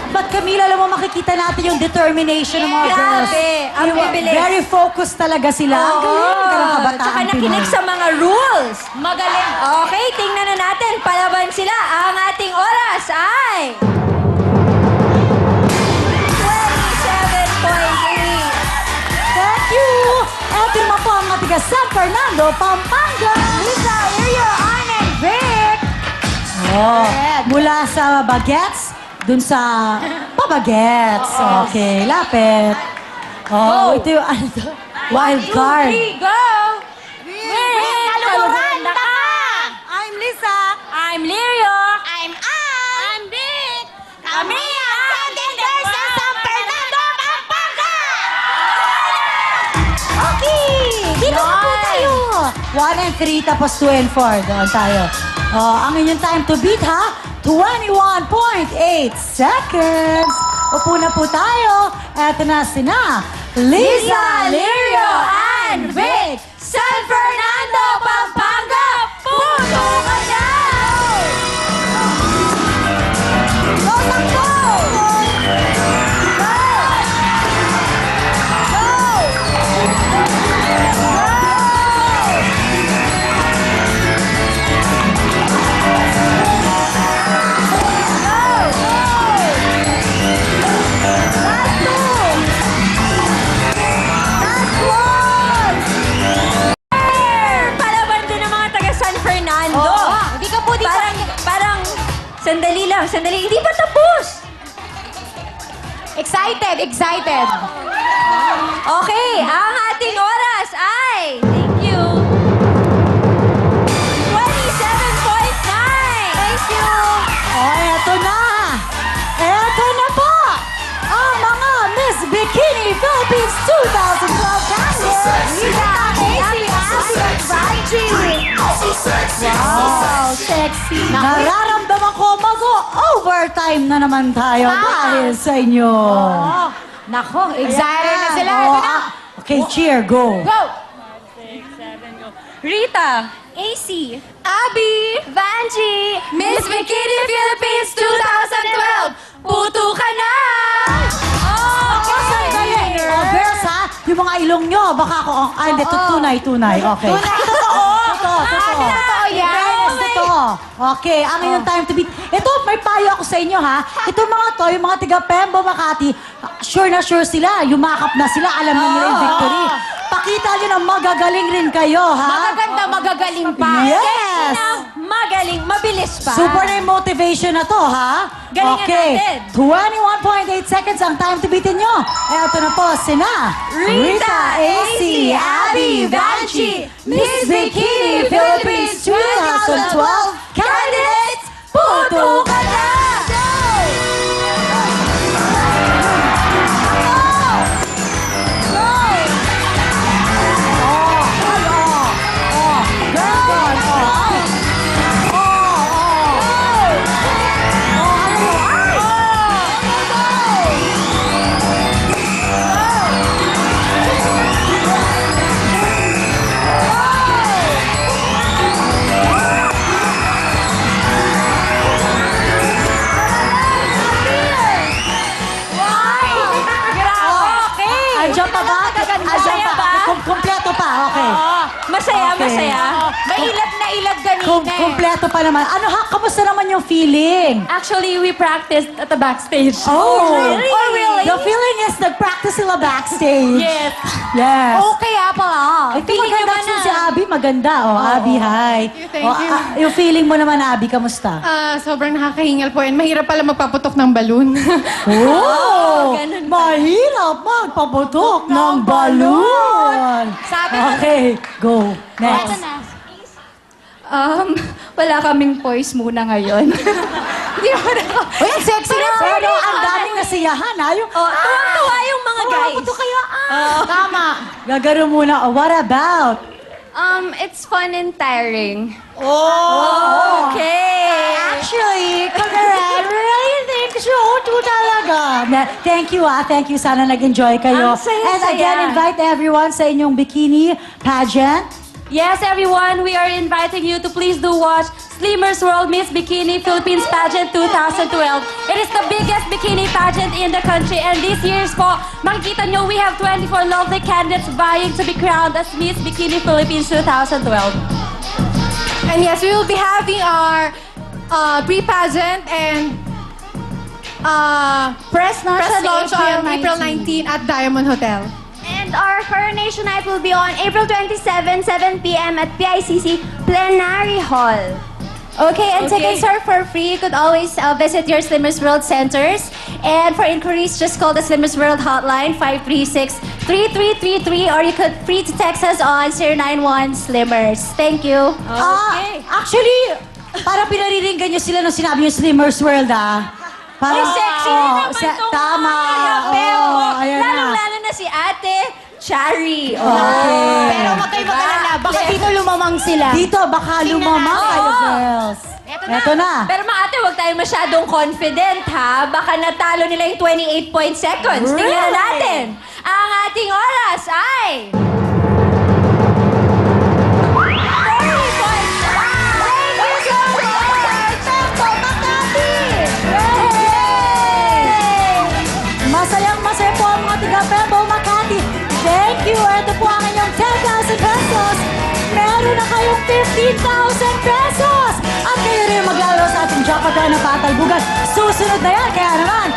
But Camila, alam mo, makikita natin yung determination ng mga girls. Grabe, ang bibilis. Very focused talaga sila. Ang galing ka ng kabataan Tsaka nakinig Pinoy. sa mga rules. Magaling. Okay, tingnan na natin. Palaban sila. Ang ating oras ay... 27.8. Thank you! Eto naman po ang mga tiga San Fernando, Pampanga. Lisa, Ilyo, Ann, and Vic. Oh, mula sa bagets, dun sa pabagets. Okay, lapit. Oh, ito yung ano to? Wild card. 2, 3, go! Kaluhuran na ka! I'm Lisa. I'm Lirio. I'm Ann. I'm Vic. Kami ang Sending Girls ng San Fernando, Pampanga! Okay! Dito na po tayo! 1 and 3, tapos 2 and 4. Doon tayo. Oh, ang inyong time to beat, ha? 21.8 seconds. Upo na po tayo. Eto na sina Liza, Lirio, and Vic. San Fernando, Pampanga. Puno ka na! Go, takbo! Palaban din ng mga taga San Fernando. Hindi ka po dito. Parang, sandali lang, sandali. Hindi pa tapos. Excited, excited. Okay, ang ating oras ay, thank you, 27.9. Thank you. Oh, eto na! Eto na po! Ang mga Miss Bikini Philippines 2012 candidates! Rita, Casey, Abby, Wow, sexy! Nararamdaman ko mag-overtime na naman tayo dahil sa inyo. Nako, excited na sila. Oh, Ito na. okay, cheer, go! Go! Rita, AC, Abby, Vanjie, Miss Bikini Philippines 2012. Puto ka na! Okay, sandali. Girls, ha? Yung mga ilong nyo, baka ako, hindi, tunay. Okay. Totoo. Totoo yan. Fairness, totoo. Okay, ang inyong time to beat. Ito, may payo ako sa inyo, ha? Itong mga to, yung mga tiga Pembo, Makati, sure na sure sila. Yumakap na sila, alam na nila yung victory. Pakita nyo na magagaling rin kayo, ha? Magaganda, magagaling pa. Yes! Magaling, mabilis pa. Super na yung motivation na to, ha? Galingan natin. 21.8 seconds ang time to beatin nyo. Eto na po, sina Rita, AC, Abby, Vanjie, Miss Bikini Philippines 2012 candidates, puto ka na! Andiyan pa ba? Andiyan pa? Kompleto pa, okay. Masaya, Okay. masaya. May ilag na ilag kanina. Kompleto pa naman. Ano ha? Kamusta naman yung feeling? Actually, we practiced at the backstage. Oh, really? Oh, really? The feeling is nag-practice sila backstage. Yes. Yes. Okay pala. Ito maganda din si Abby, maganda. Oh, Abby, hi. Thank you. Yung feeling mo naman, Abby, kamusta? Sobrang nakakahingal po and mahirap pala magpaputok ng balon. Oh, ganun mahirap magpaputok ng balon. Sabi Okay, go. Next. Wala kaming voice muna ngayon. Hindi mo na ako. Uy, ang sexy na. Pero ang daming nasiyahan, ha? Yung, Tuwang-tuwa yung mga guys. Ito kaya, Tama. Gagaro muna. What about? It's fun and tiring. Okay. Actually, congratulations! Ito talaga. Thank you, Thank you. Sana nag-enjoy kayo. Ang saya-saya. And again, invite everyone sa inyong bikini pageant. Yes, everyone, we are inviting you to please do watch Slimmers World Miss Bikini Philippines Pageant 2012. It is the biggest bikini pageant in the country, and this year's po, makikita nyo, we have 24 lovely candidates vying to be crowned as Miss Bikini Philippines 2012. And yes, we will be having our pre-pageant and Press launch on April 19 at Diamond Hotel. And our coronation night will be on April 27, 7 p.m. at PICC Plenary Hall. Okay, and tickets are for free. You could always visit your Slimmers World centers. And for inquiries, just call the Slimmers World hotline, 536-3333, or you could free to text us on 091-SLIMMERS. Thank you. Actually, parang pinariringgan nyo sila nung sinabi yung Slimmers World, Parang, Sexy din naman itong tama. Ayan na. Lalong-lalo na si Ate Chari. Okay. Pero wag kayo mag-alala, baka dito lumamang sila. Dito, baka lumamang kayo, girls. Eto na. Pero mga ate, huwag tayo masyadong confident, ha? Baka natalo nila yung 28 seconds. Tingnan na natin. Ang ating oras ay... 30 Masayang-masaya po ang mga tiga-Pembo, Makati. Thank you. Ito po ang inyong 10,000 pesos. Meron na kayong 15,000 pesos. At kayo rin maglalaro sa ating Jackpot na Batal Bugas. Susunod na yan. Kaya naman,